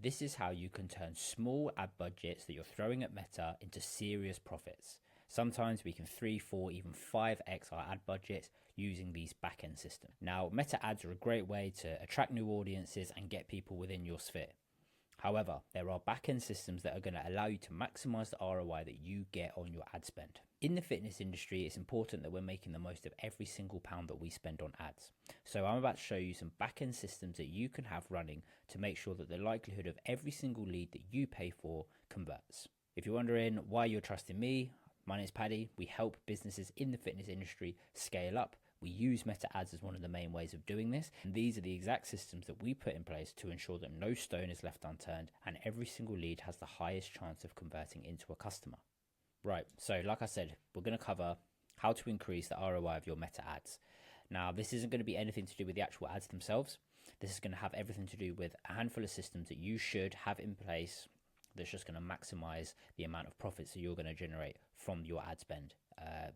This is how you can turn small ad budgets that you're throwing at Meta into serious profits. Sometimes we can 3, 4, even 5x our ad budgets using these back-end systems. Now, Meta ads are a great way to attract new audiences and get people within your sphere. However, there are back-end systems that are going to allow you to maximize the ROI that you get on your ad spend. In the fitness industry, it's important that we're making the most of every single pound that we spend on ads. So I'm about to show you some back-end systems that you can have running to make sure that the likelihood of every single lead that you pay for converts. If you're wondering why you're trusting me, my name is Paddy. We help businesses in the fitness industry scale up. We use Meta ads as one of the main ways of doing this. And these are the exact systems that we put in place to ensure that no stone is left unturned and every single lead has the highest chance of converting into a customer. Right, so like I said, we're going to cover how to increase the ROI of your Meta ads. Now, this isn't going to be anything to do with the actual ads themselves. This is going to have everything to do with a handful of systems that you should have in place that's just going to maximize the amount of profits that you're going to generate from your ad spend.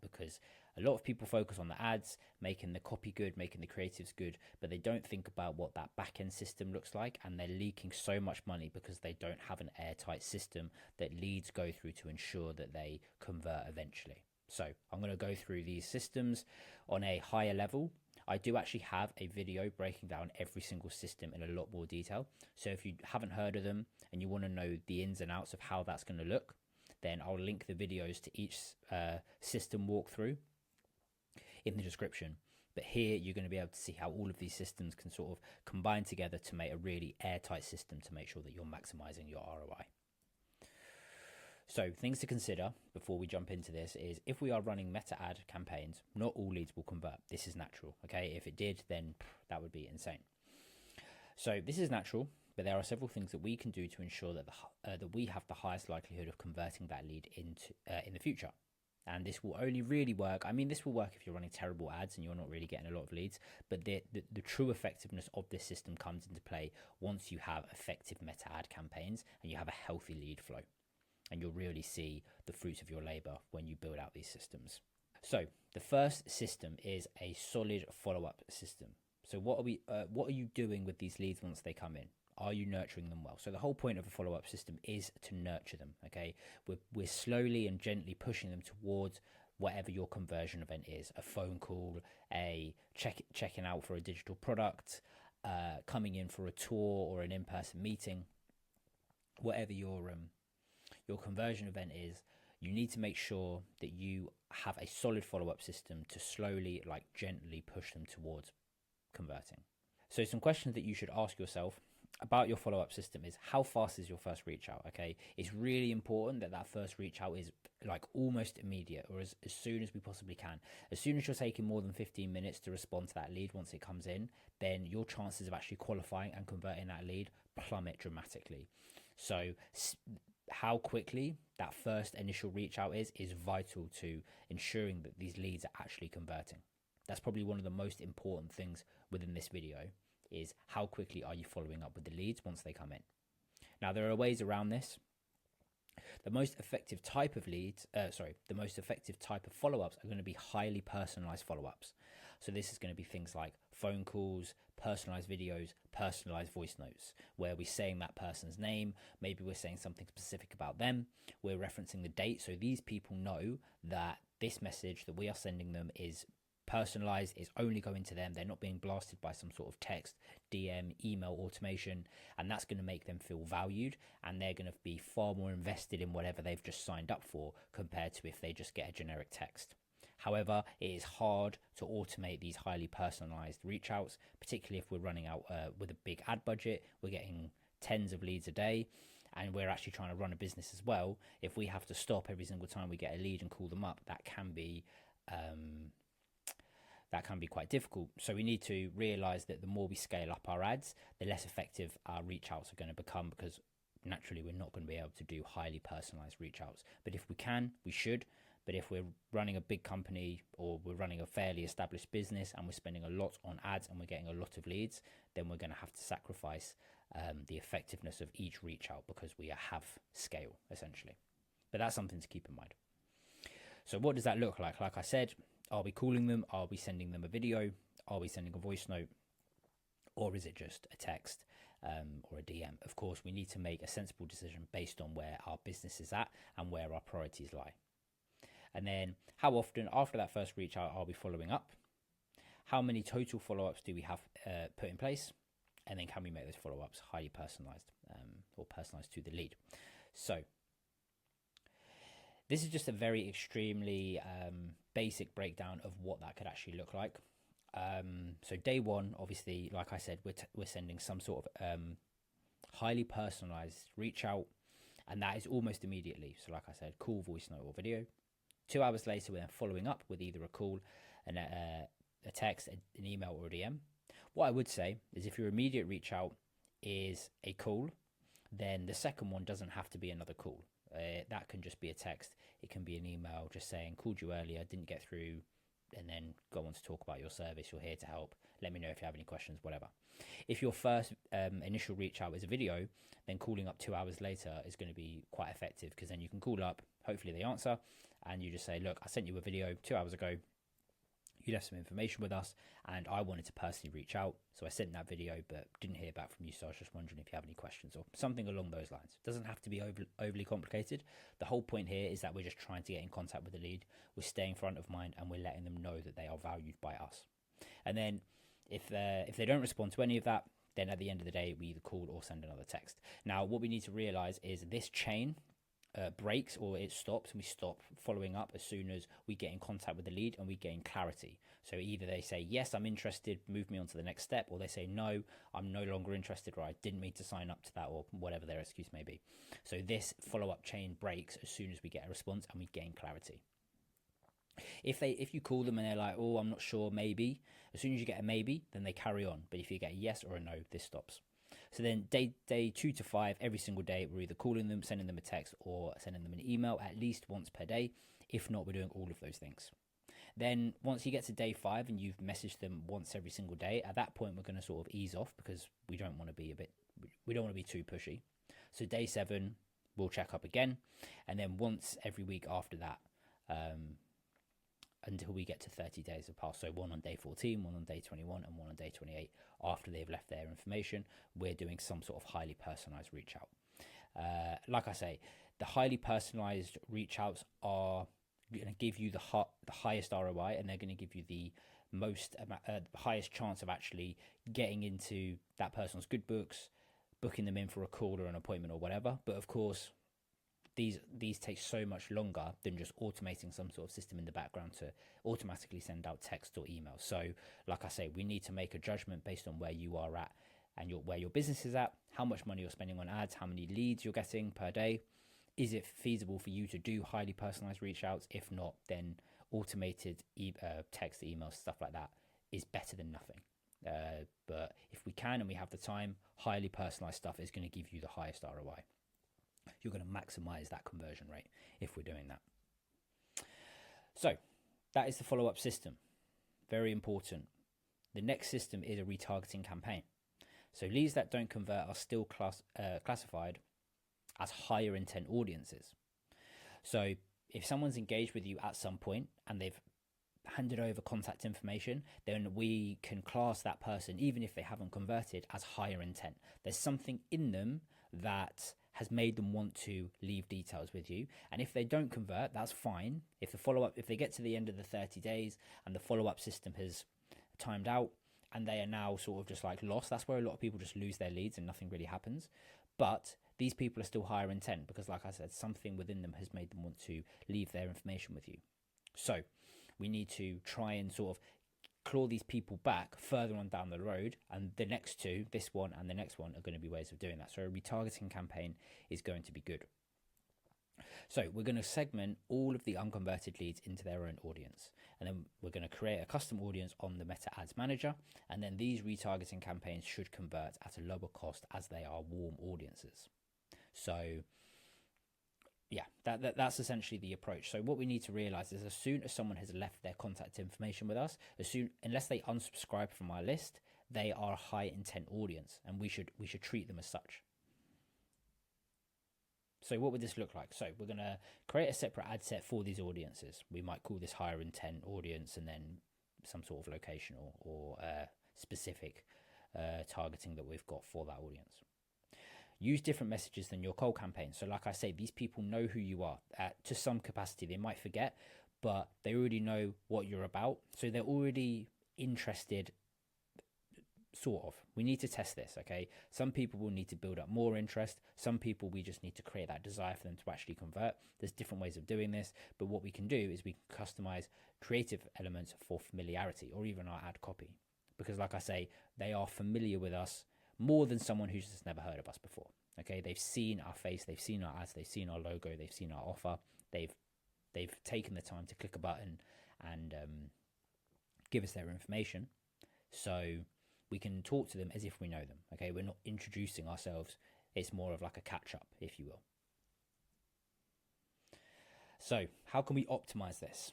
Because a lot of people focus on the ads, making the copy good, making the creatives good, but they don't think about what that back-end system looks like, and they're leaking so much money because they don't have an airtight system that leads go through to ensure that they convert eventually. So I'm going to go through these systems on a higher level. I do actually have a video breaking down every single system in a lot more detail. So if you haven't heard of them and you want to know the ins and outs of how that's going to look, then I'll link the videos to each system walkthrough in the description. But here you're going to be able to see how all of these systems can sort of combine together to make a really airtight system to make sure that you're maximizing your ROI. So things to consider before we jump into this is if we are running Meta ad campaigns, not all leads will convert. This is natural, okay? If it did, then that would be insane. So this is natural, but there are several things that we can do to ensure that that we have the highest likelihood of converting that lead into in the future. And this will only really work. I mean, this will work if you're running terrible ads and you're not really getting a lot of leads. But the true effectiveness of this system comes into play once you have effective Meta ad campaigns and you have a healthy lead flow. And you'll really see the fruits of your labor when you build out these systems. So the first system is a solid follow-up system. So what are you doing with these leads once they come in? Are you nurturing them well? So the whole point of a follow-up system is to nurture them, okay? We're slowly and gently pushing them towards whatever your conversion event is. A phone call, a checking out for a digital product, coming in for a tour or an in-person meeting. Whatever your conversion event is, you need to make sure that you have a solid follow-up system to slowly, like gently push them towards converting. So some questions that you should ask yourself about your follow-up system is how fast is your first reach out? Okay, it's really important that that first reach out is like almost immediate, or as soon as we possibly can. As soon as you're taking more than 15 minutes to respond to that lead once it comes in, then your chances of actually qualifying and converting that lead plummet dramatically. So how quickly that first initial reach out is vital to ensuring that these leads are actually converting. That's probably one of the most important things within this video, is how quickly are you following up with the leads once they come in. Now, there are ways around this. The most effective type of follow-ups are going to be highly personalized follow-ups. So this is going to be things like phone calls, personalized videos, personalized voice notes, where we're saying that person's name, maybe we're saying something specific about them, we're referencing the date, so these people know that this message that we are sending them is personalized, is only going to them. They're not being blasted by some sort of text, DM, email automation, and that's going to make them feel valued, and they're going to be far more invested in whatever they've just signed up for compared to if they just get a generic text. However, it is hard to automate these highly personalized reach outs, particularly if we're running out with a big ad budget. We're getting tens of leads a day, and we're actually trying to run a business as well. If we have to stop every single time we get a lead and call them up, that can be quite difficult. So we need to realize that the more we scale up our ads, the less effective our reach outs are going to become, because naturally we're not going to be able to do highly personalized reach outs. But if we can, we should. But if we're running a big company or we're running a fairly established business and we're spending a lot on ads and we're getting a lot of leads, then we're going to have to sacrifice the effectiveness of each reach out because we have scale, essentially. But that's something to keep in mind. So what does that look like? Like I said, are we calling them? Are we sending them a video? Are we sending a voice note? Or is it just a text? or a DM. Of course, we need to make a sensible decision based on where our business is at and where our priorities lie. And then how often after that first reach out are we following up? How many total follow-ups do we have put in place? And then can we make those follow-ups highly personalized or personalized to the lead? So this is just a very extremely basic breakdown of what that could actually look like. So day one, obviously, like I said, we're sending some sort of highly personalized reach out, and that is almost immediately. So like I said, call, voice note, or video. 2 hours later, we're then following up with either a call, and a text, an email, or a DM. What I would say is if your immediate reach out is a call, then the second one doesn't have to be another call. That can just be a text. It can be an email just saying, called you earlier, didn't get through, and then go on to talk about your service. You're here to help. Let me know if you have any questions, whatever. If your first initial reach out is a video, then calling up 2 hours later is going to be quite effective, because then you can call up, hopefully they answer, and you just say, look, I sent you a video 2 hours ago. You left some information with us, and I wanted to personally reach out. So I sent that video, but didn't hear back from you. So I was just wondering if you have any questions or something along those lines. It doesn't have to be overly complicated. The whole point here is that we're just trying to get in contact with the lead. We're staying front of mind, and we're letting them know that they are valued by us. And then if they don't respond to any of that, then at the end of the day, we either call or send another text. Now, what we need to realize is this chain breaks, or it stops, and we stop following up as soon as we get in contact with the lead and we gain clarity. So either they say, yes, I'm interested, move me on to the next step, or they say, no, I'm no longer interested, or I didn't mean to sign up to that, or whatever their excuse may be. So this follow-up chain breaks as soon as we get a response and we gain clarity. If you call them and they're like, oh, I'm not sure, maybe, as soon as you get a maybe, then they carry on. But if you get a yes or a no, this stops. So then day 2 to 5, every single day, we're either calling them, sending them a text, or sending them an email at least once per day. If not, we're doing all of those things. Then once you get to day 5 and you've messaged them once every single day, at that point, we're going to sort of ease off, because we don't want to be too pushy. So day 7, we'll check up again. And then once every week after that, until we get to 30 days have passed. So one on day 14, one on day 21, and one on day 28 after they've left their information. We're doing some sort of highly personalized reach out. Like I say, the highly personalized reach outs are going to give you the highest ROI, and they're going to give you the highest chance of actually getting into that person's good books, booking them in for a call or an appointment or whatever. But of course, these take so much longer than just automating some sort of system in the background to automatically send out text or email. So like I say, we need to make a judgment based on where you are at and where your business is at, how much money you're spending on ads, how many leads you're getting per day. Is it feasible for you to do highly personalized reach outs? If not, then automated text, emails, stuff like that is better than nothing. But if we can and we have the time, highly personalized stuff is going to give you the highest ROI. You're going to maximize that conversion rate if we're doing that. So that is the follow-up system. Very important. The next system is a retargeting campaign. So leads that don't convert are still classified as higher intent audiences. So if someone's engaged with you at some point and they've handed over contact information, then we can class that person, even if they haven't converted, as higher intent. There's something in them that has made them want to leave details with you. And if they don't convert, that's fine. If they get to the end of the 30 days and the follow-up system has timed out and they are now sort of just like lost, that's where a lot of people just lose their leads and nothing really happens. But these people are still higher intent because, like I said, something within them has made them want to leave their information with you. So we need to try and sort of claw these people back further on down the road, and the next two, this one and the next one, are going to be ways of doing that. So a retargeting campaign is going to be good. So we're going to segment all of the unconverted leads into their own audience, and then we're going to create a custom audience on the Meta Ads Manager, and then these retargeting campaigns should convert at a lower cost as they are warm audiences. So yeah, that's essentially the approach. So what we need to realize is as soon as someone has left their contact information with us, unless they unsubscribe from our list, they are a high intent audience, and we should treat them as such. So what would this look like? So we're going to create a separate ad set for these audiences. We might call this higher intent audience, and then some sort of location or specific targeting that we've got for that audience. Use different messages than your cold campaign. So like I say, these people know who you are. To some capacity, they might forget, but they already know what you're about. So they're already interested, sort of. We need to test this, okay? Some people will need to build up more interest. Some people, we just need to create that desire for them to actually convert. There's different ways of doing this, but what we can do is we can customize creative elements for familiarity, or even our ad copy. Because like I say, they are familiar with us more than someone who's just never heard of us before. Okay, they've seen our face, they've seen our ads, they've seen our logo, they've seen our offer. They've taken the time to click a button and give us their information, so we can talk to them as if we know them. Okay, we're not introducing ourselves. It's more of like a catch up, if you will. So how can we optimize this?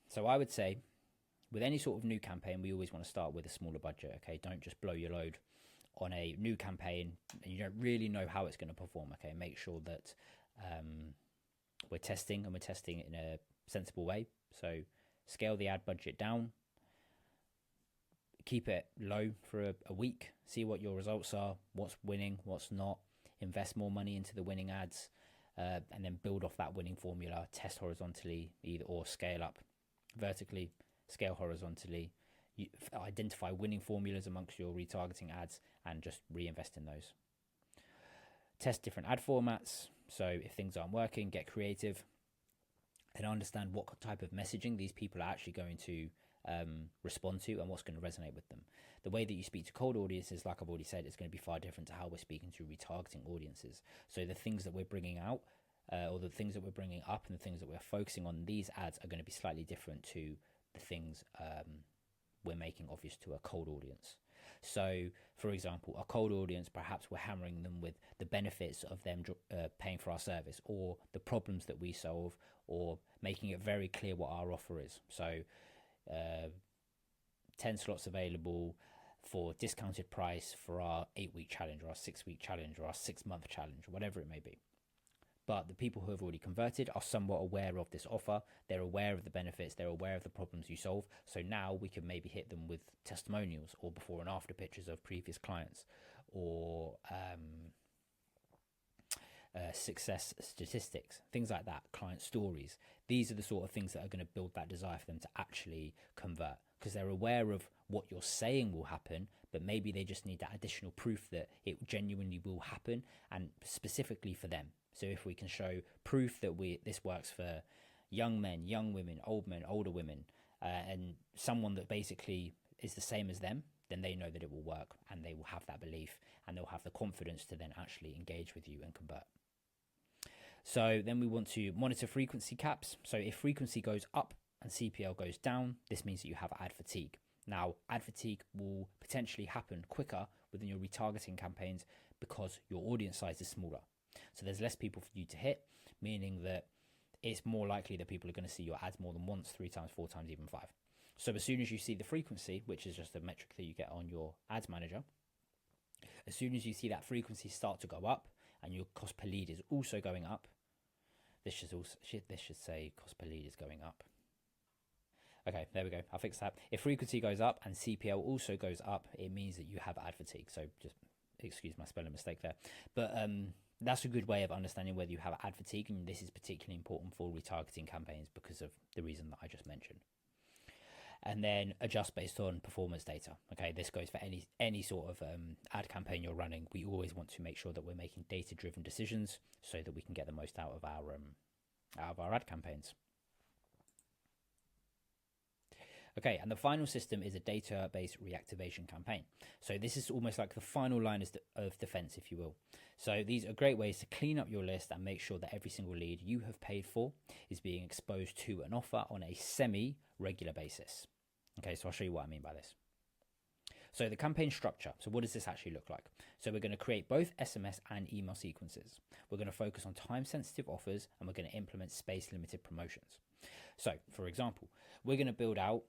So I would say, with any sort of new campaign, we always want to start with a smaller budget. Okay, don't just blow your load on a new campaign and you don't really know how it's going to perform. Okay, make sure that we're testing, and we're testing in a sensible way. So scale the ad budget down, keep it low for a week, see what your results are, what's winning, what's not, invest more money into the winning ads, and then build off that winning formula. Test horizontally, or scale up vertically, scale horizontally. You identify winning formulas amongst your retargeting ads and just reinvest in those. Test different ad formats. So if things aren't working, get creative and understand what type of messaging these people are actually going to respond to and what's going to resonate with them. The way that you speak to cold audiences, like I've already said, is going to be far different to how we're speaking to retargeting audiences. So the things that we're bringing out, or the things that we're bringing up, and the things that we're focusing on these ads are going to be slightly different to the things we're making obvious to a cold audience. So, for example, a cold audience, perhaps we're hammering them with the benefits of them paying for our service, or the problems that we solve, or making it very clear what our offer is. So 10 slots available for discounted price for our 8-week challenge, or our 6-week challenge, or our 6-month challenge, whatever it may be. But the people who have already converted are somewhat aware of this offer. They're aware of the benefits. They're aware of the problems you solve. So now we can maybe hit them with testimonials, or before and after pictures of previous clients, or success statistics, things like that, client stories. These are the sort of things that are going to build that desire for them to actually convert, because they're aware of what you're saying will happen, but maybe they just need that additional proof that it genuinely will happen, and specifically for them. So if we can show proof that this works for young men, young women, older women, and someone that basically is the same as them, then they know that it will work, and they will have that belief, and they'll have the confidence to then actually engage with you and convert. So then we want to monitor frequency caps. So if frequency goes up and CPL goes down, this means that you have ad fatigue. Now, ad fatigue will potentially happen quicker within your retargeting campaigns because your audience size is smaller. So there's less people for you to hit, meaning that it's more likely that people are going to see your ads more than once, 3 times, 4 times, even 5. So as soon as you see the frequency, which is just a metric that you get on your ads manager, as soon as you see that frequency start to go up and your cost per lead is also going up, this should say cost per lead is going up. Okay, there we go. I'll fix that. If frequency goes up and CPL also goes up, it means that you have ad fatigue. So just excuse my spelling mistake there. But that's a good way of understanding whether you have ad fatigue, and this is particularly important for retargeting campaigns because of the reason that I just mentioned. And then adjust based on performance data. Okay, this goes for any sort of ad campaign you're running. We always want to make sure that we're making data-driven decisions so that we can get the most out of our ad campaigns. Okay, and the final system is a database reactivation campaign. So this is almost like the final line of defense, if you will. So these are great ways to clean up your list and make sure that every single lead you have paid for is being exposed to an offer on a semi-regular basis. Okay, so I'll show you what I mean by this. So the campaign structure. So what does this actually look like? So we're going to create both SMS and email sequences. We're going to focus on time-sensitive offers, and we're going to implement space-limited promotions. So, for example, we're going to build out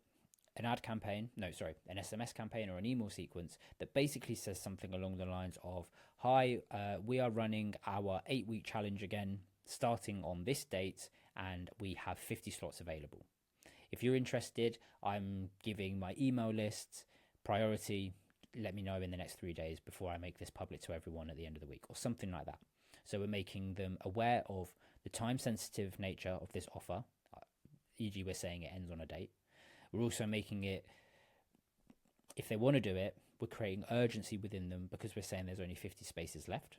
an SMS campaign or an email sequence that basically says something along the lines of, hi, we are running our 8-week challenge again, starting on this date, and we have 50 slots available. If you're interested, I'm giving my email list priority. let me know in the next 3 days before I make this public to everyone at the end of the week, or something like that. So we're making them aware of the time sensitive nature of this offer, e.g. we're saying it ends on a date. We're also making it, if they want to do it, we're creating urgency within them because we're saying there's only 50 spaces left,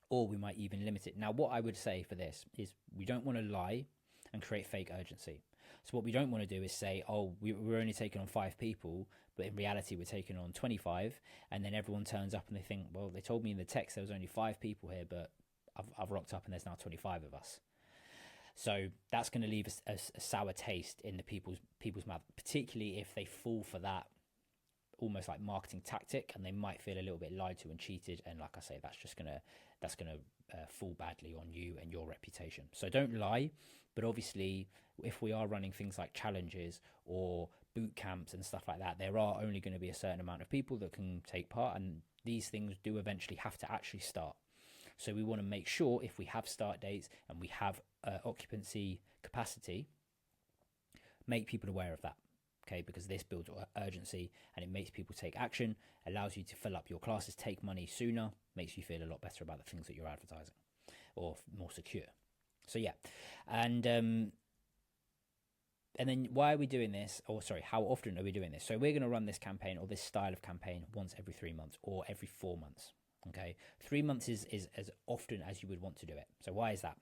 or we might even limit it. Now, what I would say for this is we don't want to lie and create fake urgency. So what we don't want to do is say, oh, we're only taking on 5 people, but in reality we're taking on 25, and then everyone turns up and they think, well, they told me in the text there was only 5 people here, but I've rocked up and there's now 25 of us. So that's going to leave a sour taste in the people's mouth, particularly if they fall for that almost like marketing tactic, and they might feel a little bit lied to and cheated. And like I say, that's gonna fall badly on you and your reputation. So don't lie. But obviously, if we are running things like challenges or boot camps and stuff like that, there are only going to be a certain amount of people that can take part, and these things do eventually have to actually start. So we want to make sure if we have start dates and we have occupancy capacity, make people aware of that. Okay, because this builds urgency and it makes people take action, allows you to fill up your classes, take money sooner, makes you feel a lot better about the things that you're advertising, or more secure. So yeah, and then why are we doing this? Or sorry, how often are we doing this? So we're going to run this campaign or this style of campaign once every 3 months or every 4 months. Okay, 3 months is as often as you would want to do it. So why is that?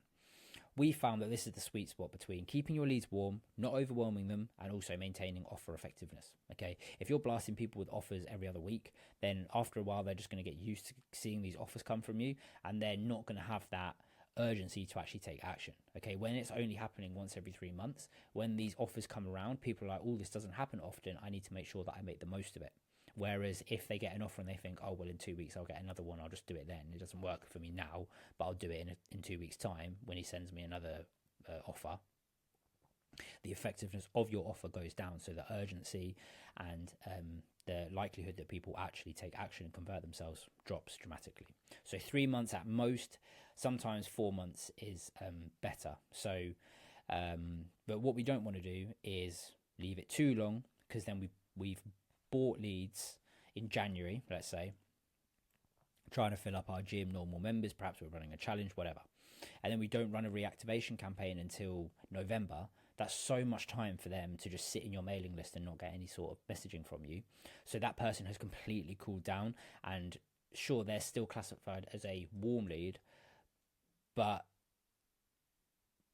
We found that this is the sweet spot between keeping your leads warm, not overwhelming them, and also maintaining offer effectiveness. Okay, if you're blasting people with offers every other week, then after a while they're just going to get used to seeing these offers come from you, and they're not going to have that urgency to actually take action. Okay, when it's only happening once every 3 months, when these offers come around, people are like, oh, this doesn't happen often, I need to make sure that I make the most of it. Whereas if they get an offer and they think, oh, well, in 2 weeks I'll get another one, I'll just do it then. It doesn't work for me now, but I'll do it in 2 weeks' time when he sends me another offer. The effectiveness of your offer goes down, so the urgency and the likelihood that people actually take action and convert themselves drops dramatically. So 3 months at most, sometimes 4 months is better. So, but what we don't want to do is leave it too long, because then we've bought leads in January, let's say, trying to fill up our gym, normal members, perhaps we're running a challenge, whatever, and then we don't run a reactivation campaign until November. That's so much time for them to just sit in your mailing list and not get any sort of messaging from you. So that person has completely cooled down, and sure, they're still classified as a warm lead, but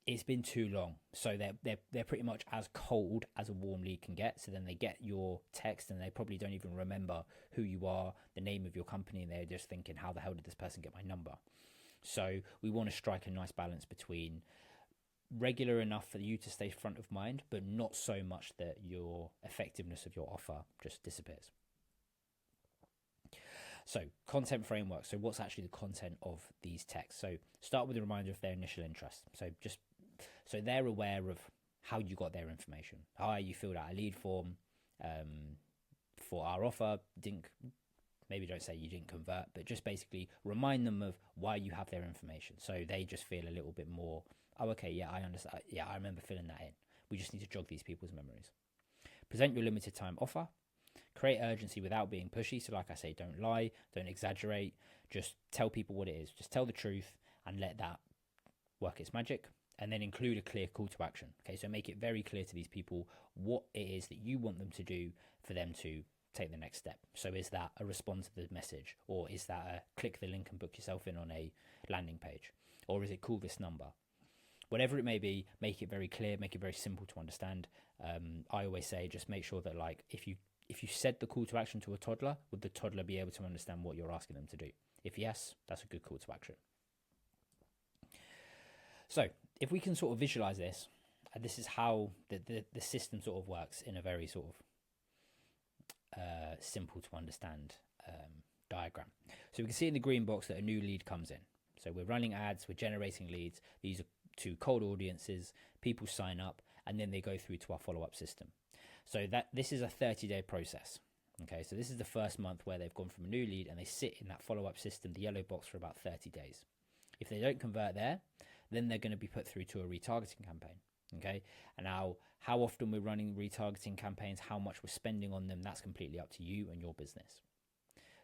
it's been too long. So they're pretty much as cold as a warm lead can get. So then they get your text and they probably don't even remember who you are, the name of your company, and they're just thinking, how the hell did this person get my number? So we want to strike a nice balance between regular enough for you to stay front of mind, but not so much that your effectiveness of your offer just disappears. So content framework. So what's actually the content of these texts? So start with a reminder of their initial interest. So they're aware of how you got their information. Hi, you filled out a lead form for our offer. Maybe don't say you didn't convert, but just basically remind them of why you have their information. So they just feel a little bit more, oh, okay, yeah, I understand. Yeah, I remember filling that in. We just need to jog these people's memories. Present your limited time offer. Create urgency without being pushy. So like I say, don't lie, don't exaggerate. Just tell people what it is. Just tell the truth and let that work its magic. And then include a clear call to action. Okay, so make it very clear to these people what it is that you want them to do for them to take the next step. So is that a response to the message? Or is that a click the link and book yourself in on a landing page? Or is it call this number? Whatever it may be, make it very clear, make it very simple to understand. I always say just make sure that, like, if you said the call to action to a toddler, would the toddler be able to understand what you're asking them to do? If yes, that's a good call to action. So if we can sort of visualize this, and this is how the system sort of works in a very sort of simple to understand diagram. So we can see in the green box that a new lead comes in. So we're running ads, we're generating leads. These are to cold audiences, people sign up, and then they go through to our follow-up system. So this is a 30-day process. Okay, so this is the first month where they've gone from a new lead and they sit in that follow-up system, the yellow box, for about 30 days. If they don't convert there, then they're going to be put through to a retargeting campaign. Okay, and now how often we're running retargeting campaigns, how much we're spending on them, that's completely up to you and your business.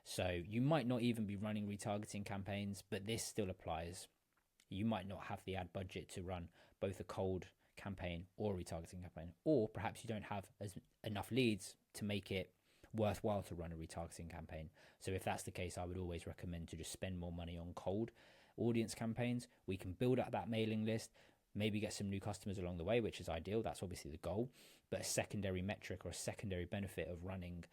So you might not even be running retargeting campaigns, but this still applies. You might not have the ad budget to run both a cold campaign or a retargeting campaign, or perhaps you don't have enough leads to make it worthwhile to run a retargeting campaign. So if that's the case, I would always recommend to just spend more money on cold audience campaigns. We can build up that mailing list, maybe get some new customers along the way, which is ideal. That's obviously the goal. But a secondary metric or a secondary benefit of running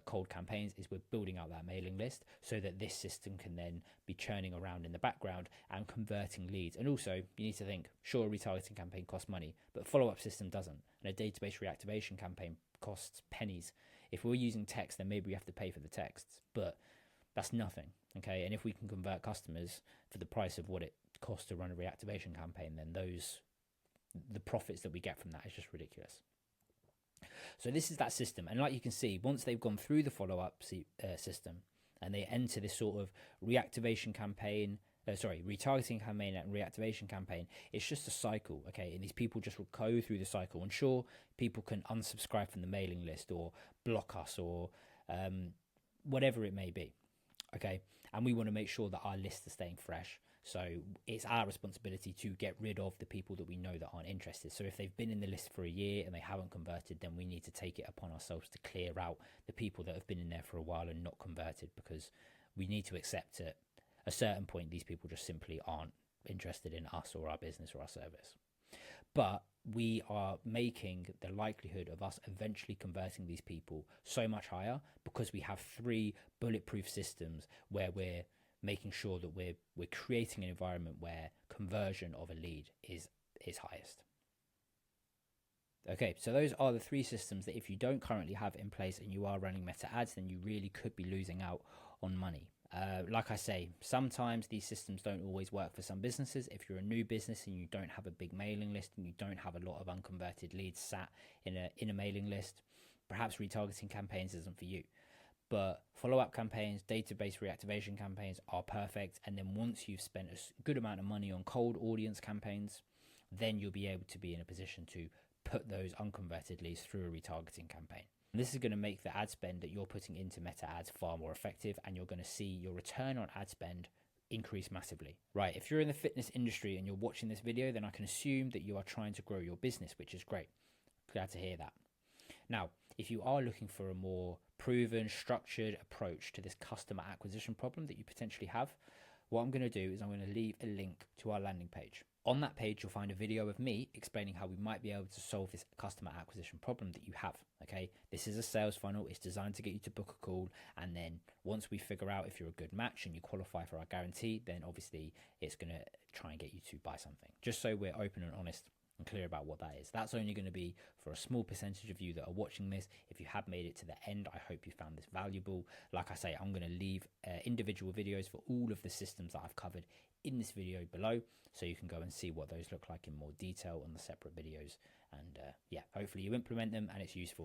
cold campaigns is we're building out that mailing list so that this system can then be churning around in the background and converting leads. And also, you need to think, sure, a retargeting campaign costs money, but a follow-up system doesn't. And a database reactivation campaign costs pennies. If we're using text, then maybe we have to pay for the texts, but that's nothing, okay? And if we can convert customers for the price of what it costs to run a reactivation campaign, then the profits that we get from that is just ridiculous. So this is that system, and like you can see, once they've gone through the follow-up system and they enter this sort of retargeting campaign and reactivation campaign, it's just a cycle, okay? And these people just will go through the cycle, and sure, people can unsubscribe from the mailing list or block us or whatever it may be, okay? And we want to make sure that our lists are staying fresh. So it's our responsibility to get rid of the people that we know that aren't interested. So if they've been in the list for a year and they haven't converted, then we need to take it upon ourselves to clear out the people that have been in there for a while and not converted, because we need to accept at a certain point these people just simply aren't interested in us or our business or our service. But we are making the likelihood of us eventually converting these people so much higher because we have 3 bulletproof systems where we're making sure that we're creating an environment where conversion of a lead is highest. Okay, so those are the 3 systems that if you don't currently have in place and you are running meta ads, then you really could be losing out on money. Like I say, sometimes these systems don't always work for some businesses. If you're a new business and you don't have a big mailing list and you don't have a lot of unconverted leads sat in a mailing list, perhaps retargeting campaigns isn't for you. But follow-up campaigns, database reactivation campaigns are perfect. And then once you've spent a good amount of money on cold audience campaigns, then you'll be able to be in a position to put those unconverted leads through a retargeting campaign. And this is going to make the ad spend that you're putting into meta ads far more effective, and you're going to see your return on ad spend increase massively. Right, if you're in the fitness industry and you're watching this video, then I can assume that you are trying to grow your business, which is great. Glad to hear that. Now, if you are looking for a more proven, structured approach to this customer acquisition problem that you potentially have, what I'm going to do is I'm going to leave a link to our landing page. On that page, you'll find a video of me explaining how we might be able to solve this customer acquisition problem that you have, okay? This is a sales funnel. It's designed to get you to book a call, and then once we figure out if you're a good match and you qualify for our guarantee, then obviously it's going to try and get you to buy something, just so we're open and honest and clear about what that is. That's only going to be for a small percentage of you that are watching this. If you have made it to the end, I hope you found this valuable. Like I say, I'm going to leave individual videos for all of the systems that I've covered in this video below, so you can go and see what those look like in more detail on the separate videos. And yeah, hopefully you implement them and it's useful.